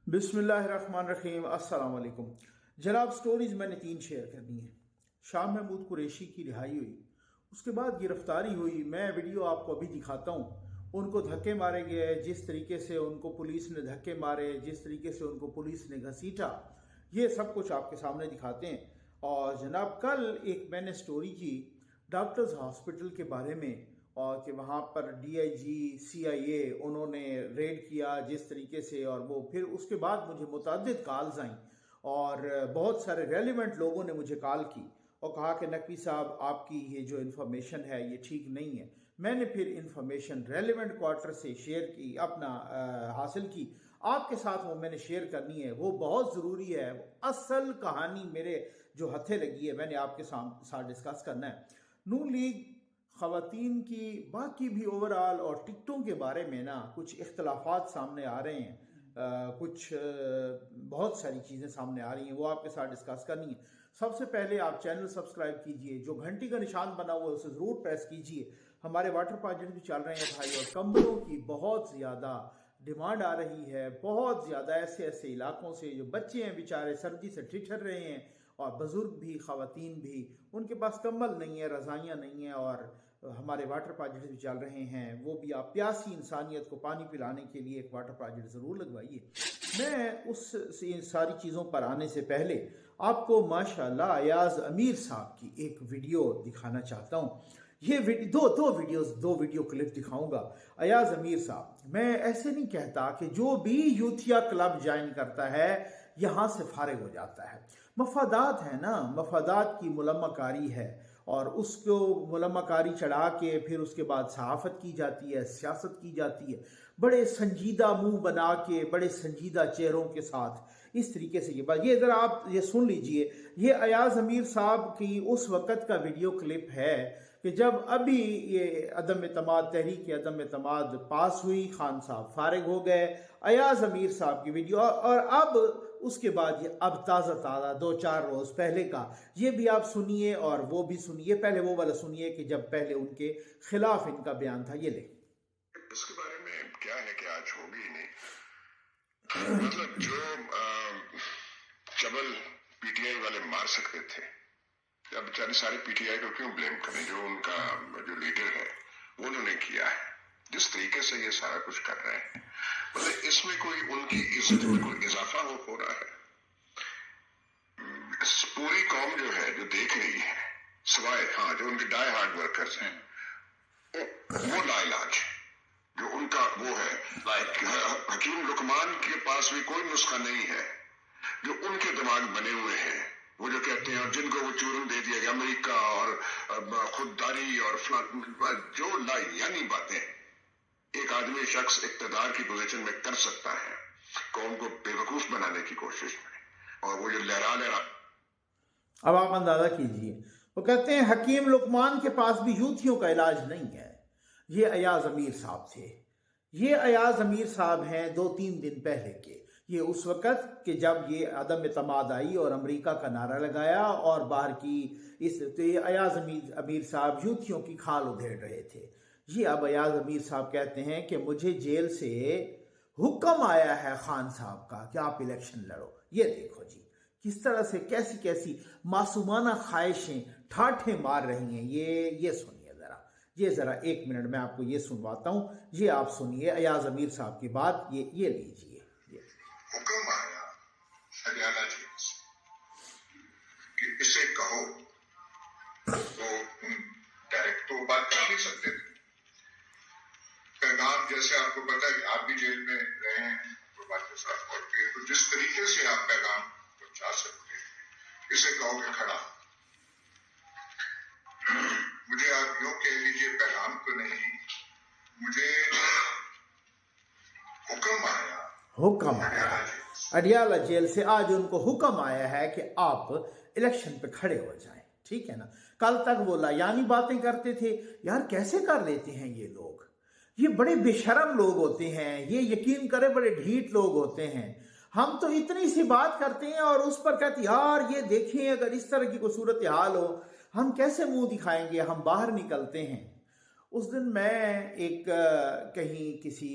बिस्मिल्लाहिर्रहमानिर्रहीम। अस्सलाम वालेकुम जनाब। स्टोरीज मैंने 3 शेयर करनी है। शाह महमूद कुरैशी की रिहाई हुई, उसके बाद गिरफ्तारी हुई। मैं वीडियो आपको अभी दिखाता हूँ। उनको धक्के मारे गए, जिस तरीके से उनको पुलिस ने धक्के मारे, जिस तरीके से उनको पुलिस ने घसीटा, ये सब कुछ आपके सामने दिखाते हैं। और जनाब कल एक मैंने स्टोरी की डॉक्टर्स हॉस्पिटल के बारे में, और कि वहाँ पर DIG CIA उन्होंने रेड किया जिस तरीके से, और वो फिर उसके बाद मुझे मुतअद्दिद कॉल्स आई और बहुत सारे रेलिवेंट लोगों ने मुझे कॉल की और कहा कि नकवी साहब आपकी ये जो इन्फॉर्मेशन है ये ठीक नहीं है। मैंने फिर इन्फॉर्मेशन रेलिवेंट क्वार्टर से शेयर की, अपना हासिल की, आपके साथ वो मैंने शेयर करनी है। वो बहुत ज़रूरी है। असल कहानी मेरे जो हथे लगी है मैंने आपके साथ डिस्कस करना है। नून लीग ख़वातीन की बाकी भी ओवरऑल और टिकटों के बारे में ना कुछ इख्तलाफात सामने आ रहे हैं। बहुत सारी चीज़ें सामने आ रही हैं, वो आपके साथ डिस्कस करनी है। सबसे पहले आप चैनल सब्सक्राइब कीजिए, जो घंटी का निशान बना हुआ है उसे ज़रूर प्रेस कीजिए। हमारे वाटर प्रोजेक्ट भी चल रहे हैं भाई, और कंबलों की बहुत ज़्यादा डिमांड आ रही है। बहुत ज़्यादा ऐसे ऐसे इलाकों से जो बच्चे हैं बेचारे सर्दी से ठिठर रहे हैं, और बुज़ुर्ग भी, ख़वातीन भी, उनके पास कंबल नहीं है, रज़ाइयाँ नहीं हैं। और हमारे वाटर प्रोजेक्ट भी चल रहे हैं, वो भी आप प्यासी इंसानियत को पानी पिलाने के लिए एक वाटर प्रोजेक्ट ज़रूर लगवाइए। मैं उस सारी चीज़ों पर आने से पहले आपको माशाल्लाह अयाज़ अमीर साहब की एक वीडियो दिखाना चाहता हूँ। ये दो वीडियो क्लिप दिखाऊंगा। अयाज़ अमीर साहब, मैं ऐसे नहीं कहता कि जो भी यूथिया क्लब ज्वाइन करता है यहाँ से फारिग हो जाता है। मफादात है ना, मफादात की मुलम्माकारी है, और उसको मुलम्माकारी चढ़ा के फिर उसके बाद सहाफ़त की जाती है, सियासत की जाती है, बड़े संजीदा मुंह बना के, बड़े संजीदा चेहरों के साथ। इस तरीके से ये बात, ये ज़रा आप ये सुन लीजिए। ये अयाज़ अमीर साहब की उस वक़्त का वीडियो क्लिप है कि जब अभी ये अदम एतमाद, तहरीक अदम एतमाद पास हुई, खान साहब फारिग हो गए। अयाज़ अमीर साहब की वीडियो, और अब उसके बाद ये अब ताज़ा 2-4 रोज़ पहले का ये भी आप सुनिए, और वो भी सुनिए। पहले वो वाला सुनिए कि जब पहले उनके खिलाफ इनका बयान था। ये ले, इसके बारे में क्या है कि आज होगी ही नहीं। मतलब जो चबल PTI वाले मार सकते थे, अब बेचारे सारे PTI को क्यों ब्लेम करें? जो उनका जो लीडर है वो उन्होंने किया है, जिस तरीके से ये सारा कुछ कर रहे हैं, मतलब इसमें कोई उनकी इज्जत में कोई इजाफा हो रहा है? पूरी कौम जो है जो देख रही है, सिवाय जो उनके डाई हार्ड वर्कर्स हैं, वो लाइलाज जो उनका वो है, हकीम लुकमान के पास भी कोई नुस्खा नहीं है। जो उनके दिमाग बने हुए हैं, वो जो कहते हैं, और जिनको वो चूरन दे दिया गया अमेरिका और खुददारी और जो यानी बातें एक आदमी शख्स इक्तदार की पोजीशन में कर सकता है, कौम को बेवकूफ बनाने की कोशिश में, और वो जो लहरा अब आप अंदाजा कीजिए। वो कहते हैं हकीम लुकमान के पास भी यूथियों का इलाज नहीं है। ये अयाज़ अमीर साहब थे। ये अयाज़ अमीर साहब हैं 2-3 दिन पहले के। ये उस वक़्त कि जब ये अदम एतमाद आई और अमेरिका का नारा लगाया और बाहर की तो ये अयाज़ अमीर साहब यूथियों की खाल उधेड़ रहे थे। ये अब अयाज़ अमीर साहब कहते हैं कि मुझे जेल से हुक्म आया है खान साहब का कि आप इलेक्शन लड़ो। ये देखो जी, किस तरह से कैसी कैसी मासूमाना ख्वाहिशें ठाठे मार रही हैं। ये सुनिए ज़रा, ये ज़रा 1 मिनट में आपको ये सुनवाता हूँ। ये आप सुनिए अयाज़ अमीर साहब की बात। ये लीजिए। हुक्म आया हरियाणा जी से कि इसे कहो, तो डायरेक्ट तो बात कर नहीं सकते थे। पैगाम, जैसे आपको पता है, आप भी जेल में रहे हैं तो बात के साथ पहुंचती है, तो जिस तरीके से आप पैगाम पहुंचा सकते हैं, इसे कहोगे खड़ा। मुझे आप यूं कह लीजिए, पैगाम तो नहीं, मुझे हुक्म आया अडियाला जेल से आज उनको हुक्म आया है कि आप इलेक्शन पे खड़े हो जाएं। ठीक है ना। कल तक वो लायानी बातें करते थे। यार कैसे कर लेते हैं ये लोग? ये बड़े बेशरम लोग होते हैं, ये यकीन करें बड़े ढीठ लोग होते हैं। हम तो इतनी सी बात करते हैं और उस पर कहते यार ये देखिए, अगर इस तरह की कोई सूरत हाल हो हम कैसे मुंह दिखाएंगे? हम बाहर निकलते हैं उस दिन मैं एक कहीं किसी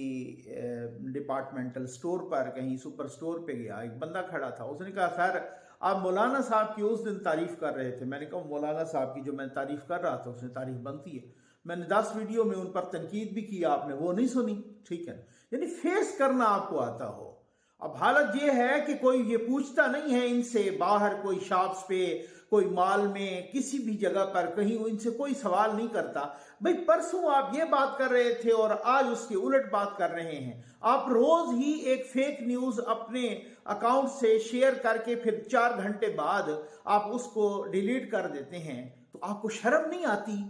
डिपार्टमेंटल स्टोर पर, कहीं सुपर स्टोर पे गया। एक बंदा खड़ा था, उसने कहा सर आप मौलाना साहब की उस दिन तारीफ कर रहे थे। मैंने कहा मौलाना साहब की जो मैं तारीफ कर रहा था उसने तारीफ बनती है, मैंने 10 वीडियो में उन पर तनकीद भी किया, आपने वो नहीं सुनी, ठीक है। यानी फेस करना आपको आता हो। अब हालत ये है कि कोई ये पूछता नहीं है इनसे, बाहर कोई शॉप्स पे, कोई मॉल में, किसी भी जगह पर कहीं इनसे कोई सवाल नहीं करता। भाई परसों आप ये बात कर रहे थे और आज उसके उलट बात कर रहे हैं। आप रोज ही एक फेक न्यूज अपने अकाउंट से शेयर करके फिर 4 घंटे बाद आप उसको डिलीट कर देते हैं, तो आपको शर्म नहीं आती?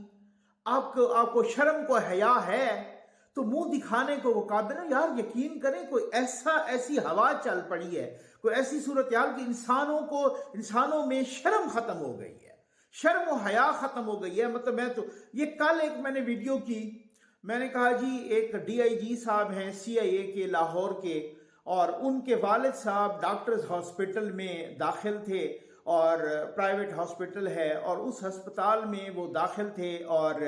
आपको शर्म को हया है तो मुंह दिखाने को वो काबिल है? यार यकीन करें, कोई ऐसी हवा चल पड़ी है, कोई ऐसी सूरत हाल कि इंसानों में शर्म खत्म हो गई है, शर्म और हया खत्म हो गई है। मतलब मैं तो ये कल एक मैंने वीडियो की, मैंने कहा जी एक DIG साहब हैं CIA के लाहौर के, और उनके वालिद साहब डॉक्टर्स हॉस्पिटल में दाखिल थे, और प्राइवेट हॉस्पिटल है, और उस अस्पताल में वो दाखिल थे और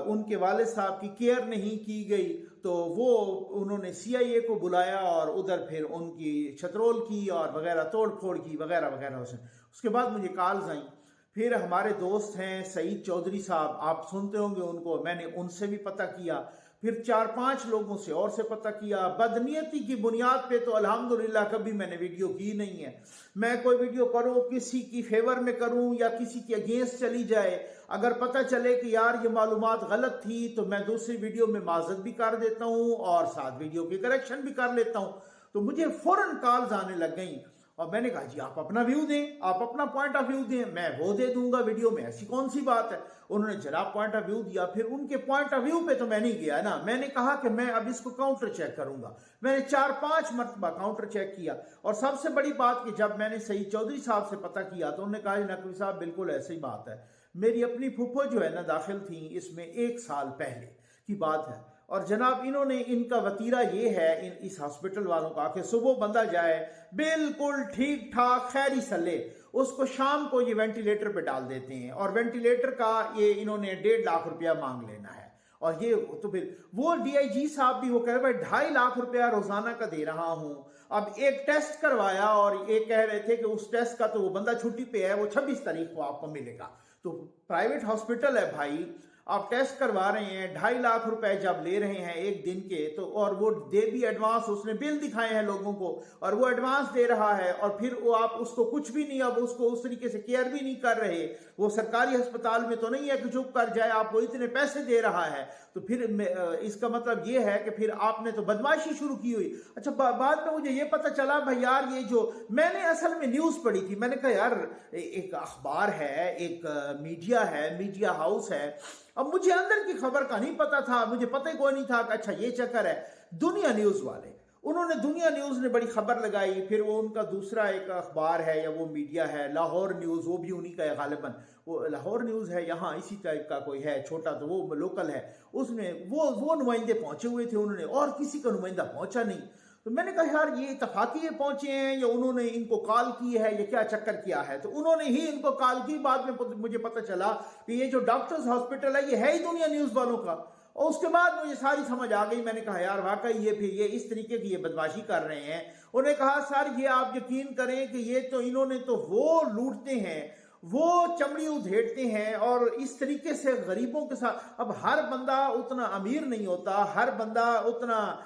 उनके वालिद साहब की केयर नहीं की गई, तो वो उन्होंने CIA को बुलाया और उधर फिर उनकी शतरोल की और वगैरह तोड़ फोड़ की वगैरह वगैरह। उसके बाद मुझे कॉल्स आई। फिर हमारे दोस्त हैं सईद चौधरी साहब, आप सुनते होंगे उनको, मैंने उनसे भी पता किया। फिर 4-5 लोगों से और से पता किया। बदनीयती की बुनियाद पे तो अल्हम्दुलिल्लाह कभी मैंने वीडियो की नहीं है। मैं कोई वीडियो करूं किसी की फेवर में करूं या किसी के अगेंस्ट चली जाए, अगर पता चले कि यार ये मालूमात गलत थी तो मैं दूसरी वीडियो में माजरत भी कर देता हूं और साथ वीडियो की करेक्शन भी कर लेता हूं। तो मुझे फौरन कॉल्स आने लग गई और मैंने कहा जी आप अपना व्यू दें, आप अपना पॉइंट ऑफ व्यू दें, मैं वो दे दूंगा वीडियो में, ऐसी कौन सी बात है। उन्होंने जनाब पॉइंट ऑफ व्यू दिया। फिर उनके पॉइंट ऑफ व्यू पे तो मैं नहीं गया ना, मैंने कहा कि मैं अब इसको काउंटर चेक करूंगा। मैंने 4-5 मरतबा काउंटर चेक किया, और सबसे बड़ी बात कि जब मैंने सईद चौधरी साहब से पता किया तो उन्होंने कहा नकवी साहब बिल्कुल ऐसी बात है, मेरी अपनी फुफ्फो जो है ना दाखिल थी इसमें 1 साल पहले की बात है, और जनाब इन्होंने, इनका वतीरा ये है इस हॉस्पिटल वालों का कि सुबह बंदा जाए बिल्कुल ठीक ठाक खैरी सले, उसको शाम को ये वेंटिलेटर पे डाल देते हैं, और वेंटिलेटर का ये इन्होंने 1.5 लाख रुपया मांग लेना है। और ये तो फिर वो DIG साहब भी वो कह रहे भाई 2.5 लाख रुपया रोजाना का दे रहा हूं। अब एक टेस्ट करवाया और ये कह रहे थे कि उस टेस्ट का तो वो बंदा छुट्टी पे है, वो 26 तारीख को आपको मिलेगा। तो प्राइवेट हॉस्पिटल है भाई, आप टेस्ट करवा रहे हैं, 2.5 लाख रुपए जब ले रहे हैं एक दिन के, तो और वो दे भी एडवांस, उसने बिल दिखाए हैं लोगों को और वो एडवांस दे रहा है, और फिर वो आप उसको कुछ भी नहीं, अब उसको उस तरीके से केयर भी नहीं कर रहे। वो सरकारी अस्पताल में तो नहीं है कि चुप कर जाए, आपको इतने पैसे दे रहा है, तो फिर इसका मतलब ये है कि फिर आपने तो बदमाशी शुरू की हुई। अच्छा बाद में मुझे ये पता चला भाई यार ये जो मैंने असल में न्यूज पढ़ी थी, मैंने कहा यार एक अखबार है, एक मीडिया है, मीडिया हाउस है, अब मुझे अंदर की खबर का नहीं पता था, मुझे पता ही कोई नहीं था कि अच्छा ये चक्कर है। दुनिया न्यूज वाले, उन्होंने दुनिया न्यूज ने बड़ी खबर लगाई, फिर वो उनका दूसरा एक अखबार है या वो मीडिया है लाहौर न्यूज, वो भी उन्हीं का है गालिबन, वो लाहौर न्यूज है, यहाँ इसी टाइप का कोई है छोटा, तो वो लोकल है, उसमें वो नुमाइंदे पहुंचे हुए थे उन्होंने, और किसी का नुमाइंदा पहुंचा नहीं। तो मैंने कहा यार ये इत्तफाकी पहुंचे हैं या उन्होंने इनको कॉल की है, ये क्या चक्कर किया है। तो उन्होंने ही इनको कॉल की। बाद में मुझे पता चला कि ये जो डॉक्टर्स हॉस्पिटल है ये है ही दुनिया न्यूज वालों का, और उसके बाद मुझे सारी समझ आ गई। मैंने कहा यार वाकई ये इस तरीके की ये बदमाशी कर रहे हैं। उन्होंने कहा सर ये आप यकीन करें कि ये तो इन्होंने तो वो लूटते हैं, वो चमड़ी उधेड़ते हैं, और इस तरीके से गरीबों के साथ। अब हर बंदा उतना अमीर नहीं होता, हर बंदा उतना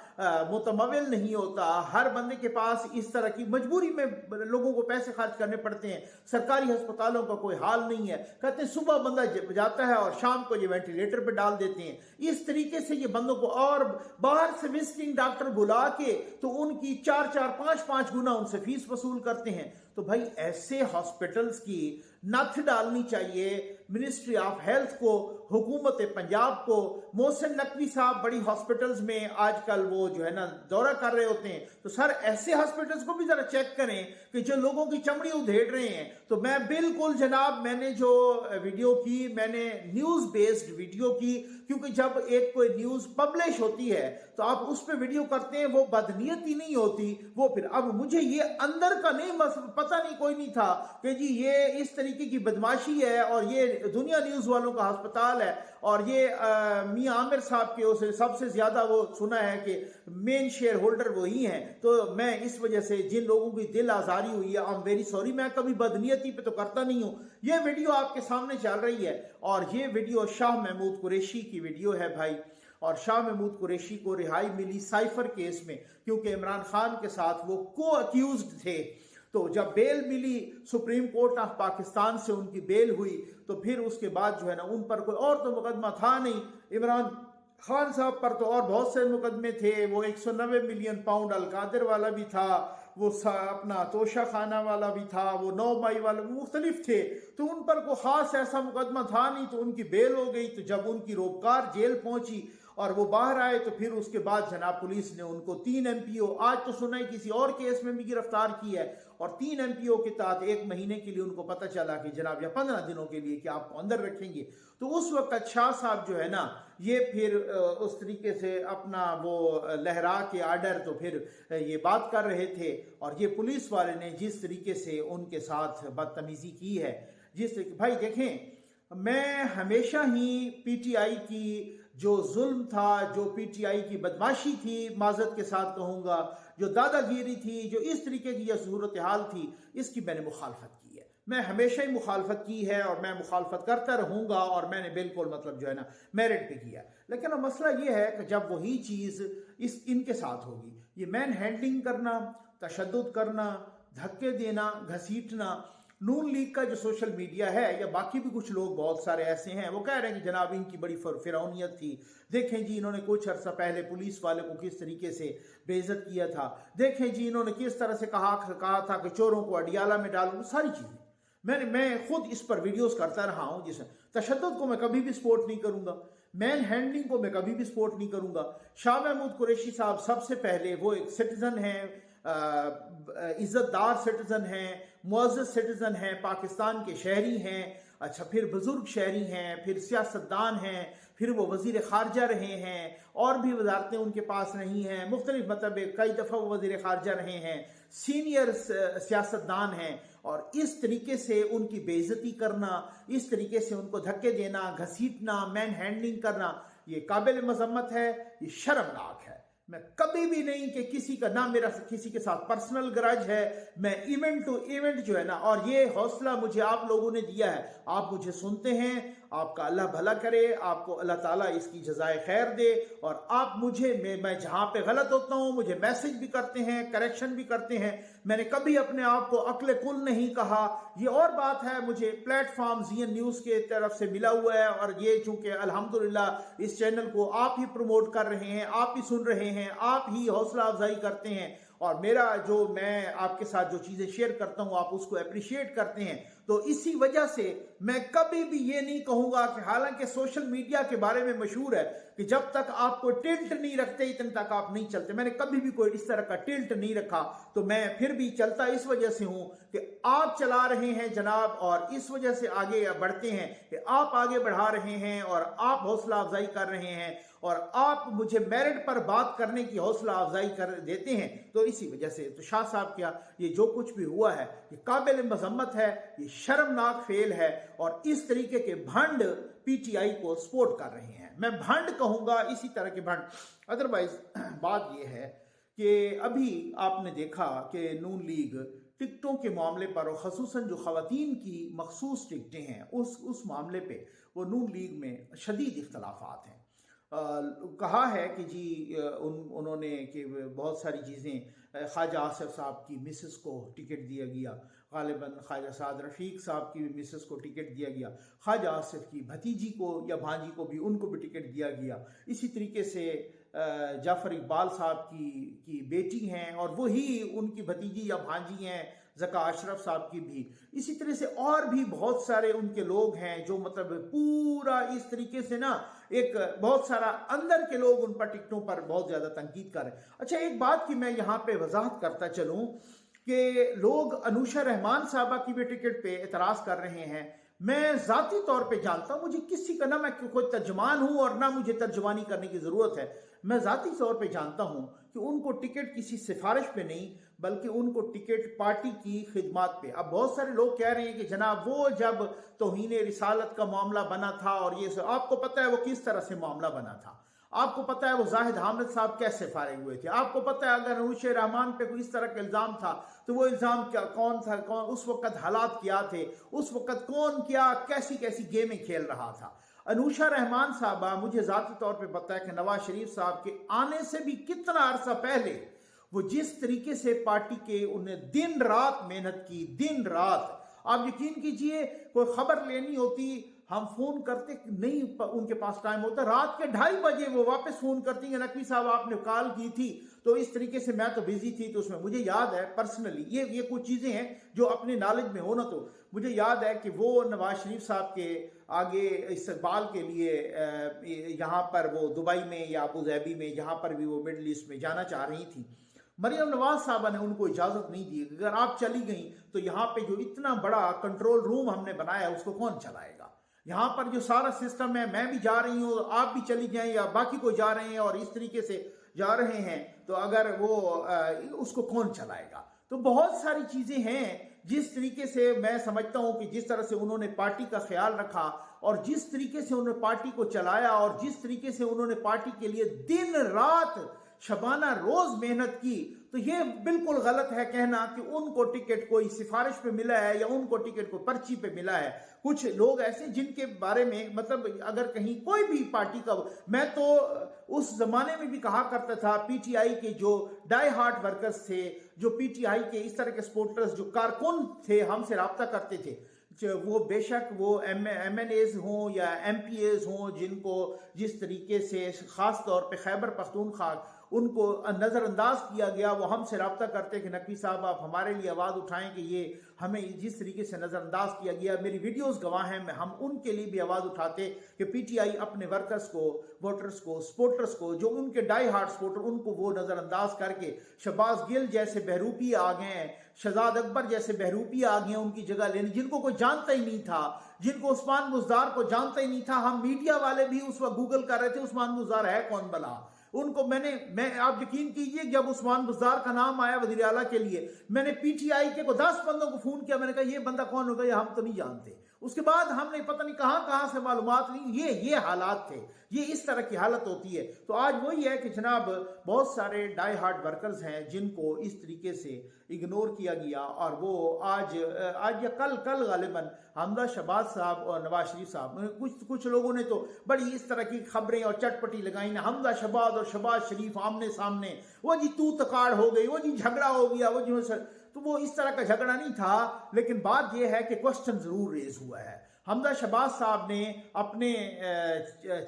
मुतमविल नहीं होता, हर बंदे के पास इस तरह की मजबूरी में लोगों को पैसे खर्च करने पड़ते हैं। सरकारी अस्पतालों का कोई हाल नहीं है, कहते हैं सुबह बंदा जाता है और शाम को ये वेंटिलेटर पे डाल देते हैं। इस तरीके से ये बंदों को, और बाहर से विजिटिंग डॉक्टर बुला के तो उनकी 4-4, 5-5 गुना उनसे फीस वसूल करते हैं। तो भाई ऐसे हॉस्पिटल्स की नथ डालनी चाहिए मिनिस्ट्री ऑफ हेल्थ को, हुकूमत पंजाब को। मोहसिन नकवी साहब बड़ी हॉस्पिटल्स में आजकल वो जो है ना दौरा कर रहे होते हैं, तो सर ऐसे हॉस्पिटल्स को भी जरा चेक करें कि जो लोगों की चमड़ी उधेड़ रहे हैं। तो मैं बिल्कुल जनाब, मैंने जो वीडियो की, मैंने न्यूज बेस्ड वीडियो की, क्योंकि जब एक कोई न्यूज पब्लिश होती है तो आप उस पर वीडियो करते हैं, वो बदनीयती नहीं होती वो। फिर अब मुझे ये अंदर का नहीं पता नहीं कोई नहीं था कि जी ये इस तरीके की बदमाशी है और ये दुनिया न्यूज़ वालों का अस्पताल है, और ये मियां आमिर साहब के उसे सबसे ज़्यादा वो सुना है कि मेन शेयर होल्डर वही हैं। तो मैं इस वजह से जिन लोगों की दिल आज़ारी हुई है, आई एम वेरी सॉरी। मैं कभी बदनीयती पे तो करता नहीं हूँ। ये वीडियो आपके सामने चल रही है, और ये वीडियो शाह महमूद कुरैशी की वीडियो है भाई। और शाह महमूद कुरैशी को रिहाई मिली साइफर केस में, क्योंकि इमरान खान के साथ वो को अक्यूज्ड थे। तो जब बेल मिली सुप्रीम कोर्ट ऑफ पाकिस्तान से, उनकी बेल हुई, तो फिर उसके बाद जो है ना, उन पर कोई और तो मुकदमा था नहीं। इमरान खान साहब पर तो और बहुत से मुकदमे थे। वो 190 मिलियन पाउंड अलकादिर वाला भी था, वो अपना तोशा खाना वाला भी था, वो 9 मई वाला, मुख्तलिफ थे। तो उन पर कोई खास ऐसा मुकदमा था नहीं, तो उनकी बेल हो गई। तो जब उनकी रोबकार जेल पहुंची और वो बाहर आए, तो फिर उसके बाद जनाब पुलिस ने उनको 3 MPO, आज तो सुना है किसी और केस में भी गिरफ्तार की है, और 3 MPO के तहत 1 महीने के लिए उनको पता चला कि जनाब, या 15 दिनों के लिए कि आपको अंदर रखेंगे। तो उस वक्त शाह साहब जो है ना, ये फिर उस तरीके से अपना वो लहरा के आर्डर, तो फिर ये बात कर रहे थे। और ये पुलिस वाले ने जिस तरीके से उनके साथ बदतमीजी की है, जिस भाई देखें, मैं हमेशा ही PTI की जो जुल्म था, जो PTI की बदमाशी थी, माजरत के साथ कहूँगा, जो दादागिरी थी, जो इस तरीके की यह सूरत हाल थी, इसकी मैंने मुखालफत की है। मैं हमेशा ही मुखालफत की है, और मैं मुखालफत करता रहूँगा, और मैंने बिल्कुल मतलब जो है ना, मेरिट पे किया। लेकिन अब मसला ये है कि जब वही चीज़ इनके साथ होगी, ये मैन हैंडलिंग करना, तशद्दुद करना, धक्के देना, घसीटना, नून लीग का जो सोशल मीडिया है, या बाकी भी कुछ लोग बहुत सारे ऐसे हैं, वो कह रहे हैं कि जनाब इनकी बड़ी फिरौनियत थी। देखें जी, इन्होंने कुछ अर्सा पहले पुलिस वाले को किस तरीके से बेइज्जत किया था। देखें जी, इन्होंने किस तरह से कहा था कि चोरों को अडियाला में डालूं। सारी चीज़ें मैं खुद इस पर वीडियोस करता रहा हूँ। जिसमें तशद्दुद को मैं कभी भी सपोर्ट नहीं करूँगा, मैन हैंडलिंग को मैं कभी भी सपोर्ट नहीं करूँगा। शाह महमूद कुरैशी साहब सबसे पहले वो एक सिटीजन हैं, इज्जतदार सिटीजन हैं, मुअज़्ज़ज़ सिटीजन हैं, पाकिस्तान के शहरी हैं, अच्छा फिर बुजुर्ग शहरी हैं, फिर सियासतदान हैं, फिर वो वज़ीर ख़ारजा रहे हैं, और भी वजारतें उनके पास नहीं हैं, मुख्तलिफ मतलब कई दफ़ा वो वज़ीर ख़ारजा रहे हैं, सीनियर सियासतदान हैं। और इस तरीके से उनकी बेइज्जती करना, इस तरीके से उनको धक्के देना, घसीटना, मैन हैंडलिंग करना, ये काबिल मज़म्मत है, ये शर्मनाक है। मैं कभी भी नहीं कि किसी का, ना मेरा किसी के साथ पर्सनल ग्रज है, मैं इवेंट टू इवेंट जो है ना, और ये हौसला मुझे आप लोगों ने दिया है, आप मुझे सुनते हैं, आपका अल्लाह भला करे, आपको अल्लाह ताला इसकी जज़ाए खैर दे। और आप मुझे, मैं जहाँ पे गलत होता हूँ, मुझे मैसेज भी करते हैं, करेक्शन भी करते हैं। मैंने कभी अपने आप को अक्ल कुल नहीं कहा। ये और बात है, मुझे प्लेटफॉर्म ZN न्यूज़ के तरफ से मिला हुआ है, और ये चूँकि अल्हम्दुलिल्लाह इस चैनल को आप ही प्रमोट कर रहे हैं, आप ही सुन रहे हैं, आप ही हौसला अफजाई करते हैं, और मेरा जो मैं आपके साथ जो चीज़ें शेयर करता हूँ, आप उसको अप्रिशिएट करते हैं। तो इसी वजह से मैं कभी भी ये नहीं कहूँगा कि, हालांकि सोशल मीडिया के बारे में मशहूर है कि जब तक आपको टिल्ट नहीं रखते इतने तक आप नहीं चलते। मैंने कभी भी कोई इस तरह का टिल्ट नहीं रखा। तो मैं फिर भी चलता इस वजह से हूँ कि आप चला रहे हैं जनाब, और इस वजह से आगे बढ़ते हैं कि आप आगे बढ़ा रहे हैं, और आप हौसला अफजाई कर रहे हैं, और आप मुझे मेरिट पर बात करने की हौसला अफजाई कर देते हैं। तो इसी वजह से तो शाह साहब क्या, ये जो कुछ भी हुआ है, ये काबिल मज़म्मत है, ये शर्मनाक फेल है, और इस तरीके के भंड PTI को सपोर्ट कर रहे हैं। मैं भंड कहूँगा, इसी तरह के भंड। अदरवाइज बात यह है कि अभी आपने देखा कि नून लीग टिकटों के मामले पर, और ख़ुसूसन जो ख़वातीन की मखसूस टिकटें हैं, उस मामले पे वो नून लीग में शदीद इख्तलाफात हैं। कहा है कि जी उन्होंने कि बहुत सारी चीज़ें, ख्वाजा आसिफ साहब की मिसेस को टिकट दिया गया, गालिबन ख्वाजा साद रफ़ीक साहब की मिसेस को टिकट दिया गया, ख्वाजा आसिफ की भतीजी को या भांजी को भी, उनको भी टिकट दिया गया। इसी तरीके से जाफ़र इकबाल साहब की बेटी हैं, और वही उनकी भतीजी या भांजी हैं ज़का अशरफ साहब की भी। इसी तरह से और भी बहुत सारे उनके लोग हैं जो मतलब पूरा इस तरीके से ना, एक बहुत सारा अंदर के लोग उन पर टिकटों पर बहुत ज़्यादा तनकीद कर रहे हैं। अच्छा, एक बात की मैं यहाँ पे वजाहत करता चलूँ कि लोग अनुषा रहमान साहबा की भी टिकट पे एतराज़ कर रहे हैं। मैं ज़ाती तौर पे जानता हूँ, मुझे किसी का, ना मैं कोई तर्जमान हूँ और ना मुझे तर्जमानी करने की ज़रूरत है। मैं ज़ाती तौर पे जानता हूँ कि उनको टिकट किसी सिफारिश पे नहीं, बल्कि उनको टिकट पार्टी की खिदमत पे। अब बहुत सारे लोग कह रहे हैं कि जनाब वो जब तौहीन रिसालत का मामला बना था और ये आपको पता है वो किस तरह से मामला बना था, आपको पता है वो जाहिद हामिद साहब कैसे फारिग हुए थे, आपको पता है अगर अनुशे रहमान पे कोई इस तरह का इल्ज़ाम था तो वो इल्ज़ाम क्या कौन था, कौन उस वक्त हालात क्या थे, उस वक्त कौन क्या कैसी कैसी गेमें खेल रहा था। अनुशा रहमान साहबा मुझे ज़ाती तौर पे पता है कि नवाज शरीफ साहब के आने से भी कितना अरसा पहले वो जिस तरीके से पार्टी के उन्हें दिन रात मेहनत की, दिन रात, आप यकीन कीजिए कोई खबर लेनी होती हम फोन करते नहीं, उनके पास टाइम होता, रात के 2:30 बजे वो वापस फोन करती हैं, नकवी साहब आपने कॉल की थी तो इस तरीके से मैं तो बिजी थी। तो उसमें मुझे याद है पर्सनली ये कुछ चीजें हैं जो अपने नॉलेज में हो ना, तो मुझे याद है कि वो नवाज शरीफ साहब के आगे इस्तकबाल के लिए यहाँ पर वो दुबई में या अबू धाबी में जहाँ पर भी वो मिडल ईस्ट में जाना चाह रही थी, मरियम नवाज साहबा ने उनको इजाजत नहीं दी। अगर आप चली गई तो यहाँ पे जो इतना बड़ा कंट्रोल रूम हमने बनाया उसको कौन चलाएगा, यहाँ पर जो सारा सिस्टम है, मैं भी जा रही हूँ आप भी चली जाएं या बाकी कोई जा रहे हैं और इस तरीके से जा रहे हैं तो अगर वो उसको कौन चलाएगा। तो बहुत सारी चीजें हैं जिस तरीके से मैं समझता हूं कि जिस तरह से उन्होंने पार्टी का ख्याल रखा और जिस तरीके से उन्होंने पार्टी को चलाया और जिस तरीके से उन्होंने पार्टी के लिए दिन रात शबाना रोज मेहनत की, तो ये बिल्कुल गलत है कहना कि उनको टिकट कोई सिफारिश पे मिला है या उनको टिकट कोई पर्ची पे मिला है। कुछ लोग ऐसे जिनके बारे में मतलब अगर कहीं कोई भी पार्टी का, मैं तो उस जमाने में भी कहा करता था पीटीआई के जो डाई हार्ट वर्कर्स थे, जो पीटीआई के इस तरह के सपोर्टर्स जो कारकुन थे हमसे रब्ता करते थे, वो बेशक वो MNAs हों या MPAs हों, जिनको जिस तरीके से खास तौर पे खैबर पख्तूनख्वा उनको नज़रअंदाज किया गया, वो हमसे रब्ता करते कि नकवी साहब आप हमारे लिए आवाज़ उठाएं कि ये हमें जिस तरीके से नज़रअंदाज किया गया, मेरी वीडियोस गवाह हैं, हम उनके लिए भी आवाज़ उठाते कि पीटीआई अपने वर्कर्स को, वोटर्स को, सपोर्टर्स को, जो उनके डाई हार्ट सपोर्टर, उनको वो नज़रअंदाज करके शहबाज गिल जैसे बहरूपी आ गए, शहजाद अकबर जैसे बहरूपी आ गए उनकी जगह लेने, जिनको कोई जानता ही नहीं था, जिनको उस्मान बुज़दार को जानता ही नहीं था। हम मीडिया वाले भी उस वक्त गूगल कर रहे थे उस्मान बुज़दार है कौन भला, उनको मैं आप यकीन कीजिए जब उस्मान बुज़दार का नाम आया वज़ीर आला के लिए, मैंने पीटीआई के को 10 बंदों को फोन किया, मैंने कहा ये बंदा कौन होगा, ये हम तो नहीं जानते। उसके बाद हमने पता नहीं कहां से मालूमात ली, ये हालात थे, ये इस तरह की हालत होती है। तो आज वही है कि जनाब बहुत सारे डाई हार्ड वर्कर्स हैं जिनको इस तरीके से इग्नोर किया गया और वो आज या कल गालिबन हमजा शहबाज साहब और नवाज शरीफ साहब, कुछ लोगों ने तो बड़ी इस तरह की खबरें और चटपटी लगाई ना, हमजा शहबाज और शहबाज शरीफ आमने सामने, वो जी तू तकाड़ हो गई, वो जी झगड़ा हो गया, वो जो, तो वो इस तरह का झगड़ा नहीं था। लेकिन बात यह है कि क्वेश्चन जरूर रेज हुआ है। हमजा शहबाज साहब ने अपने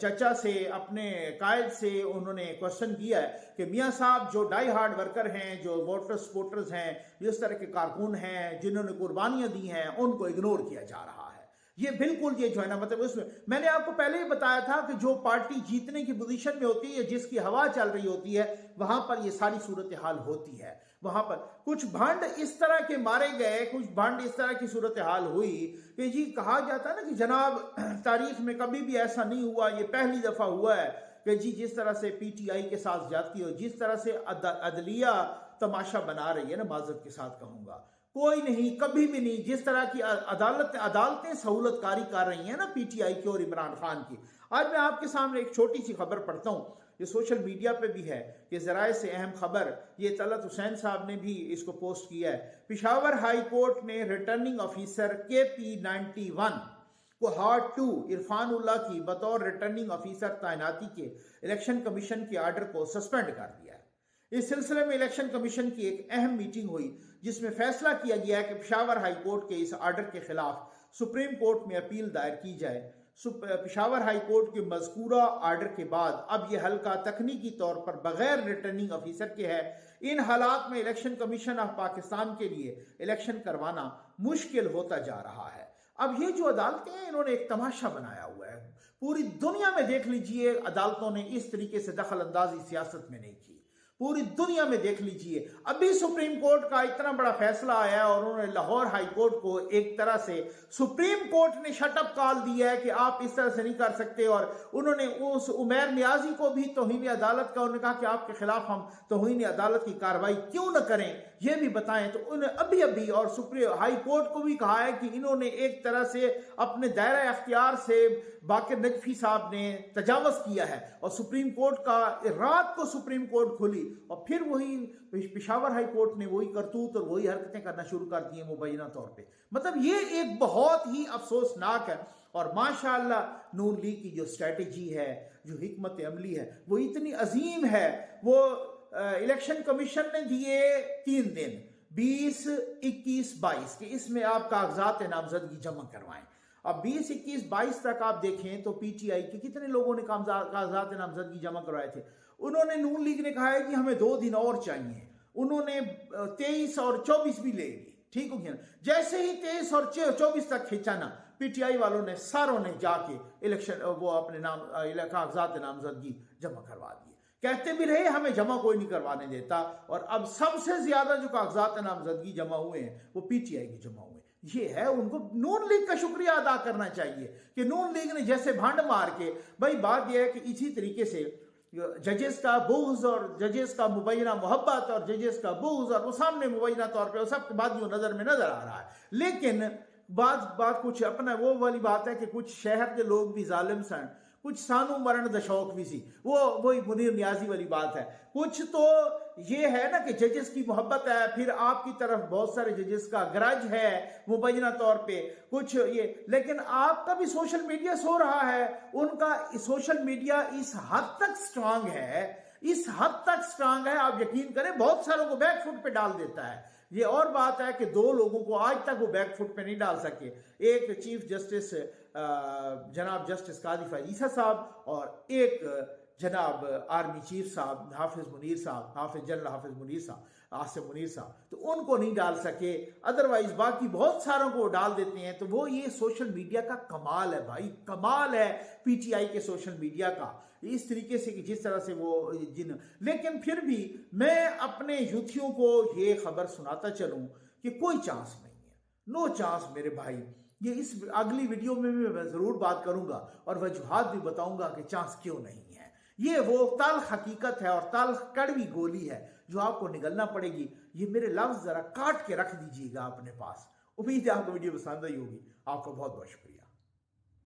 चचा से, अपने कायद से उन्होंने क्वेश्चन किया है कि मियाँ साहब जो डाई हार्ड वर्कर हैं, जो वोटर सपोर्टर्स हैं, जिस तरह के कारकुन हैं जिन्होंने कुर्बानियां दी हैं, उनको इग्नोर किया जा रहा है। ये बिल्कुल ये जो है ना, मतलब उसमें मैंने आपको पहले ही बताया था कि जो पार्टी जीतने की पोजीशन में होती है, जिसकी हवा चल रही होती है, वहां पर ये सारी सूरत हाल होती है। वहां पर कुछ भंड इस तरह के मारे गए, कुछ भंड इस तरह की सूरत हाल हुई कि जी कहा जाता है ना कि जनाब तारीख में कभी भी ऐसा नहीं हुआ, ये पहली दफा हुआ है कि जी जिस तरह से पीटीआई के साथ ज्यादती हो, जिस तरह से अदलिया तमाशा बना रही है ना, माजरत के साथ कहूंगा, कोई नहीं, कभी भी नहीं। जिस तरह की अदालतें सहूलतकारी कर रही हैं ना पीटीआई की और इमरान खान की। आज मैं आपके सामने एक छोटी सी खबर पढ़ता हूं, ये सोशल मीडिया पे भी है, ये जराए से अहम खबर, ये तलत हुसैन साहब ने भी इसको पोस्ट किया है। पेशावर हाई कोर्ट ने रिटर्निंग ऑफिसर KP91 को हार्ट 2 इरफान उल्लाह की बतौर रिटर्निंग ऑफिसर तैनाती के इलेक्शन कमीशन के आर्डर को सस्पेंड कर दिया है। इस सिलसिले में इलेक्शन कमीशन की एक अहम मीटिंग हुई जिसमें फैसला किया गया कि पेशावर हाई कोर्ट के इस आर्डर के खिलाफ सुप्रीम कोर्ट में अपील दायर की जाए। पेशावर हाई कोर्ट के मज़कूरा आर्डर के बाद अब यह हल्का तकनीकी तौर पर बगैर रिटर्निंग ऑफिसर के है। इन हालात में इलेक्शन कमीशन ऑफ पाकिस्तान के लिए इलेक्शन करवाना मुश्किल होता जा रहा है। अब ये जो अदालतें हैं, इन्होंने एक तमाशा बनाया हुआ है। पूरी दुनिया में देख लीजिए, अदालतों ने इस तरीके से दखल अंदाजी सियासत में नहीं की। पूरी दुनिया में देख लीजिए, अभी सुप्रीम कोर्ट का इतना बड़ा फैसला आया और उन्होंने लाहौर हाई कोर्ट को एक तरह से, सुप्रीम कोर्ट ने शटअप कॉल दिया है कि आप इस तरह से नहीं कर सकते, और उन्होंने उस उमैर नियाजी को भी तौहीन अदालत का, उन्होंने कहा कि आपके खिलाफ हम तौहीन अदालत की कार्रवाई क्यों न करें। ये भी बताएं। तो उन्हें अभी अभी और सुप्रीम हाई कोर्ट को भी कहा है कि इन्होंने एक तरह से अपने दायरा अख्तियार से बाकिर नकवी साहब ने तजावज़ किया है, और सुप्रीम कोर्ट का रात को सुप्रीम कोर्ट खुली और फिर वही पेशावर हाई कोर्ट ने वही करतूत और वही हरकतें करना शुरू कर दी हैं मुबैना तौर पे। मतलब ये एक बहुत ही अफसोसनाक है। और माशाअल्लाह नून लीग की जो स्ट्रेटजी है, जो हिकमत अमली है, वो इतनी अजीम है। वो इलेक्शन कमीशन ने दिए 3 दिन 20, 21, 22 के, इसमें आप कागजात नामजदगी जमा करवाएं। अब 20, 21, 22 तक आप देखें तो पीटीआई के कितने लोगों ने कागजात नामजदगी जमा करवाए थे। उन्होंने नून लीग ने कहा है कि हमें 2 दिन और चाहिए। उन्होंने 23 और 24 भी ले ली, ठीक हो गया ना। जैसे ही 23 और 24 तक खींचा ना, पीटीआई वालों ने सारों ने जाके इलेक्शन वो अपने नाम कागजात नामजदगी जमा करवा दिए। कहते भी रहे हमें जमा कोई नहीं करवाने देता, और अब सबसे ज्यादा जो कागजात नामजदगी जमा हुए हैं वो पीटीआई के जमा हुए। ये है, उनको नून लीग का शुक्रिया अदा करना चाहिए कि नून लीग ने जैसे भांड मार के, भाई बात यह है कि इसी तरीके से जजेस का बुग़्ज़ और जजेस का मुबैना मोहब्बत और जजेस का बुग़्ज़ और वो सामने मुबैना तौर पे सब बात जो नजर में नजर आ रहा है। लेकिन बात कुछ अपना वो वाली बात है कि कुछ शहर के लोग भी जालिम सन, कुछ सानू मरण द शौक भी सी, वो वही मुनीर नियाजी वाली बात है। कुछ तो ये है ना कि जजेस की मोहब्बत है, फिर आपकी तरफ बहुत सारे जजेस का गरज है मुबैना तौर पे कुछ ये, लेकिन आपका भी सोशल मीडिया सो रहा है। उनका सोशल मीडिया इस हद तक स्ट्रांग है, इस हद तक स्ट्रांग है, आप यकीन करें बहुत सारों को बैक फुट पे डाल देता है। ये और बात है कि 2 लोगों को आज तक वो बैक फुट पे नहीं डाल सके, एक चीफ जस्टिस जनाब जस्टिस कादी फैज़ ईसा साहब और एक जनाब आर्मी चीफ साहब हाफिज मुनीर साहब, हाफिज जनरल हाफिज मुनीर साहब, आसिम मुनीर साहब, तो उनको नहीं डाल सके। अदरवाइज बाकी बहुत सारों को डाल देते हैं। तो वो ये सोशल मीडिया का कमाल है भाई, कमाल है पीटीआई के सोशल मीडिया का, इस तरीके से कि जिस तरह से वो लेकिन फिर भी मैं अपने यूथियों को ये खबर सुनाता चलूं कि कोई चांस नहीं है, नो चांस मेरे भाई। ये इस अगली वीडियो में भी मैं जरूर बात करूंगा और वजूहात भी बताऊंगा कि चांस क्यों नहीं है। ये वो तल्ख हकीकत है और तल्ख कड़वी गोली है जो आपको निगलना पड़ेगी। ये मेरे लफ्ज जरा काट के रख दीजिएगा अपने पास। उम्मीद है आपको वीडियो पसंद आई होगी। आपका बहुत बहुत शुक्रिया।